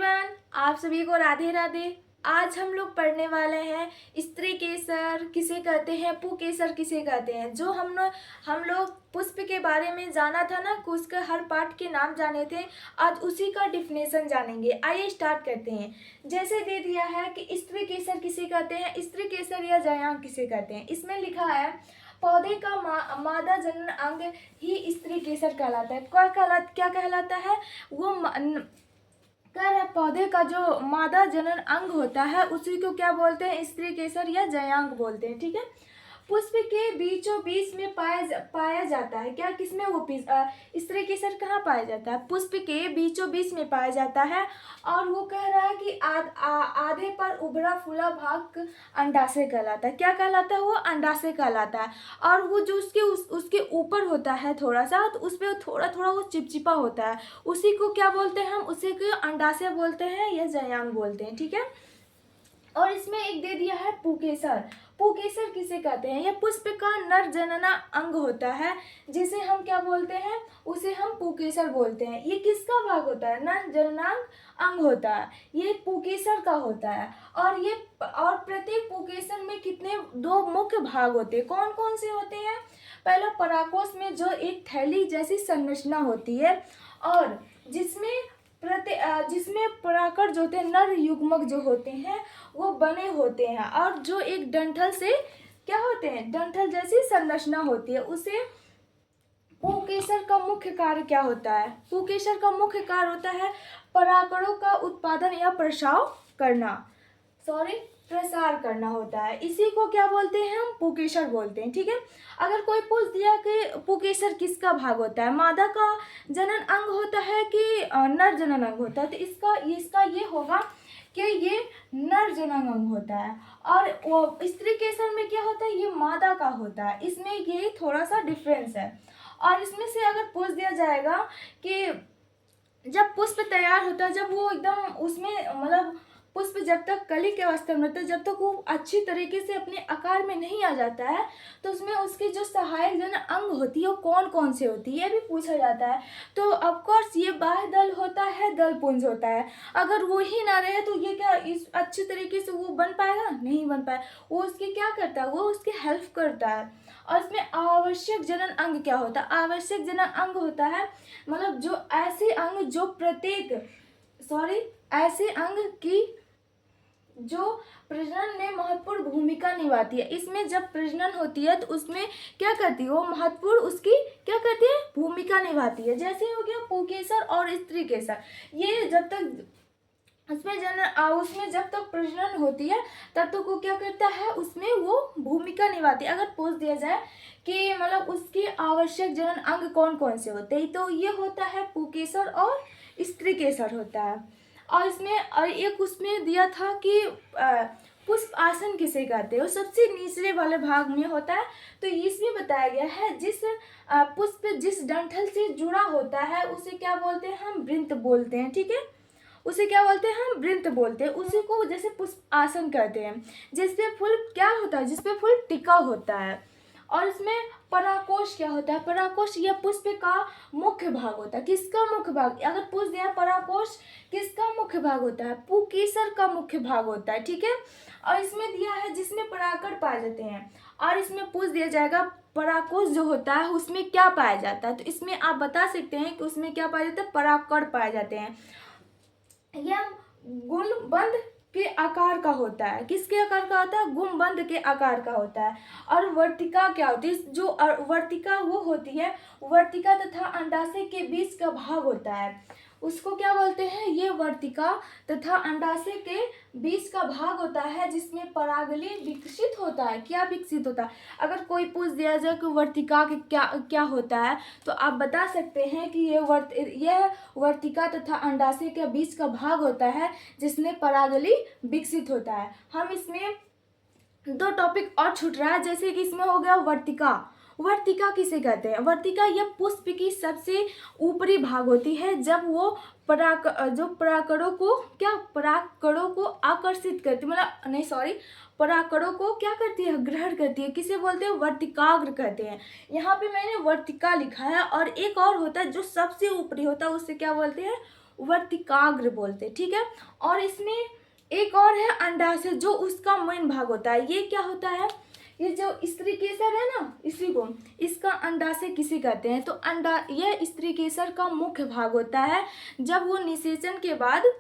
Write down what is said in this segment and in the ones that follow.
Everyone, आप सभी को राधे राधे। आज हम लोग पढ़ने वाले हैं स्त्री केसर किसे कहते हैं, पुकेसर किसे कहते हैं। जो हम लोग पुष्प के बारे में जाना था ना, उसका हर पार्ट के नाम जाने थे, आज उसी का डिफिनेशन जानेंगे। आइए स्टार्ट करते हैं। जैसे दे दिया है कि स्त्री केसर किसे कहते हैं, स्त्री केसर या जयांग किसे कहते हैं। इसमें लिखा है पौधे का मादा जनन अंग ही स्त्री केसर कहलाता है। क्या कहलाता है वो कह रहा है पौधे का जो मादा जनन अंग होता है उसी को क्या बोलते हैं, स्त्री केसर या जयांग बोलते हैं। ठीक है। पुष्प के बीचों बीच में पाया जाता है। क्या किसमें वो स्त्री केसर कहाँ पाया जाता है, पुष्प के बीचों बीच में पाया जाता है। और वो कह रहा है कि आधे पर उभरा फूला भाग अंडाशय कहलाता है। क्या कहलाता है वो, अंडाशय कहलाता है। और वो जो उसके ऊपर होता है थोड़ा सा, तो उस पर थोड़ा थोड़ा वो चिपचिपा होता है, उसी को क्या बोलते हैं हम, उसी को अंडाशय बोलते हैं या जयांग बोलते हैं। ठीक है। और इसमें एक दे दिया है पुकेसर। पुकेसर किसे कहते हैं, यह पुष्प का नर जनना अंग होता है, जिसे हम क्या बोलते हैं, उसे हम पुकेसर बोलते हैं। ये किसका भाग होता है, नर जननांग अंग होता है, ये पुकेसर का होता है। और प्रत्येक पुकेसर में कितने दो मुख्य भाग होते हैं, कौन कौन से होते हैं। पहला पराकोष में जो एक थैली जैसी संरचना होती है, और जिसमें पराकर जो होते हैं, नर युग्मक जो होते हैं वो बने होते हैं, और जो एक डंठल से क्या होते हैं, डंठल जैसी संरचना होती है। उसे पुकेसर का मुख्य कार्य क्या होता है, पुकेसर का मुख्य कार्य होता है परागणों का उत्पादन या प्रसार करना होता है। इसी को क्या बोलते हैं, हम पुकेसर बोलते हैं। ठीक है। अगर कोई पूछ दिया कि पुकेसर किसका भाग होता है, मादा का जनन अंग होता है कि नर जनन अंग होता है, तो इसका ये होगा कि ये नर जनन अंग होता है। और वो स्त्री केसर में क्या होता है, ये मादा का होता है। इसमें ये थोड़ा सा डिफरेंस है। और इसमें से अगर पूछ दिया जाएगा कि जब पुष्प तैयार होता है, जब वो एकदम उसमें मतलब पुष्प जब तक कली के अवस्था में होता है, जब तक वो अच्छी तरीके से अपने आकार में नहीं आ जाता है, तो उसमें उसकी जो सहायक जन अंग होती है वो कौन कौन से होती है, ये भी पूछा जाता है। तो ऑफकोर्स ये बाह्य दल होता है, दल पुंज होता है। अगर वो ही ना रहे तो ये क्या इस अच्छी तरीके से वो बन पाएगा, नहीं बन पाए। वो उसकी क्या करता है, वो उसकी हेल्प करता है। और इसमें आवश्यक जनन अंग क्या होता है, आवश्यक जनन अंग होता है मतलब जो ऐसे अंग जो ऐसे अंग की जो प्रजनन में महत्वपूर्ण भूमिका निभाती है। इसमें जब प्रजनन होती है तो उसमें क्या करती है, वो महत्वपूर्ण उसकी क्या करती है, भूमिका निभाती है। जैसे हो गया पुकेसर और स्त्री केसर, ये जब तक उसमें जब तक प्रजनन होती है तब तक वो क्या करता है, उसमें वो भूमिका निभाती है। अगर पूछ दिया जाए कि मतलब उसके आवश्यक जनन अंग कौन कौन से होते हैं, तो ये होता है पुकेसर और स्त्री केसर होता है। और एक उसमें दिया था कि पुष्प आसन किसे कहते हैं, वो सबसे निचले वाले भाग में होता है। तो इसमें बताया गया है जिस पुष्प जिस डंठल से जुड़ा होता है उसे क्या बोलते हैं, हम वृंत बोलते हैं। ठीक है। उसे क्या बोलते हैं, हम वृंत बोलते हैं। उसी को जैसे पुष्प आसन कहते हैं, जिसपे फूल क्या होता है, जिसपे फूल टिका होता है। और इसमें पराकोष क्या होता है, पराकोष यह पुष्प का मुख्य भाग होता है। किसका मुख्य भाग, अगर पूछ दिया पराकोष किसका मुख्य भाग होता है, पुकेसर का मुख्य भाग होता है। ठीक है। और इसमें दिया है जिसमें परागकण पाए जाते हैं। और इसमें पूछ दिया जाएगा पराकोष जो होता है उसमें क्या पाया जाता है, तो इसमें आप बता सकते हैं कि उसमें क्या पाया जाता है, परागकण पाए जाते हैं। यह गुणबंध के आकार का होता है। किसके आकार का होता है, गुणबंध के आकार का होता है। और वर्तिका क्या होती है, जो वर्तिका वो होती है, वर्तिका तथा अंडाशय के बीच का भाग होता है, उसको क्या बोलते हैं, ये वर्तिका तथा अंडाशय के बीच का भाग होता है, जिसमें परागली विकसित होता है। क्या विकसित होता है, अगर कोई पूछ दिया जाए कि वर्तिका के क्या क्या होता है, तो आप बता सकते हैं कि यह वर्तिका तथा अंडाशय के बीच का भाग होता है, जिसमें परागली विकसित होता है। हम इसमें दो टॉपिक और छूट रहा है, जैसे कि इसमें हो गया वर्तिका। वर्तिका किसे कहते हैं, वर्तिका यह पुष्प की सबसे ऊपरी भाग होती है, जब वो परागकणों को आकर्षित करती परागकणों को क्या करती है, ग्रहण करती है। किसे बोलते हैं, वर्तिकाग्र कहते हैं। यहाँ पे मैंने वर्तिका लिखा है। और एक और होता है जो सबसे ऊपरी होता है, उससे क्या बोलते हैं, वर्तिकाग्र बोलते हैं, ठीक है। और इसमें एक और है अंडाशय, जो उसका मेन भाग होता है। ये क्या होता है, ये जो स्त्री केसर है ना, इसी को इसका अंडाशय किसे कहते हैं, तो यह स्त्री केसर का मुख्य भाग होता है। जब वो निषेचन के बाद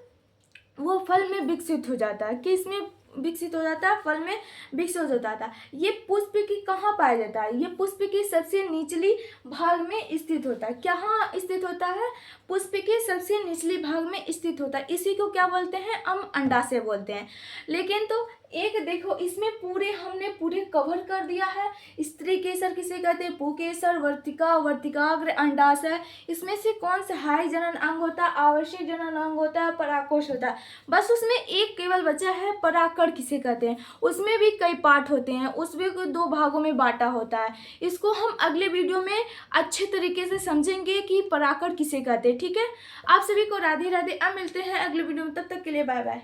वो फल में विकसित हो जाता है, किसमें विकसित हो जाता है, फल में विकसित हो जाता है। ये पुष्प की कहाँ पाया जाता है, ये पुष्प की सबसे निचली भाग में स्थित होता है। कहाँ स्थित होता है, पुष्प के सबसे निचली भाग में स्थित होता है। इसी को क्या बोलते हैं, हम अंडाशय बोलते हैं। लेकिन तो एक देखो, इसमें हमने पूरे कवर कर दिया है। स्त्री केसर किसे कहते हैं, पुकेसर, वर्तिका, वर्तिकाग्र, अंडाशय। इसमें से कौन सा हाई जनन अंग होता है, आवश्यक जनन अंग होता है, पराकोश होता है। बस उसमें एक केवल बचा है, पराकड़ किसे कहते हैं। उसमें भी कई पार्ट होते हैं, उसमें को 2 भागों में बांटा होता है। इसको हम अगले वीडियो में अच्छे तरीके से समझेंगे कि पराकड़ किसे कहते हैं, ठीक है। आप सभी को राधे राधे। अब मिलते हैं अगले वीडियो में, तब तक के लिए बाय बाय।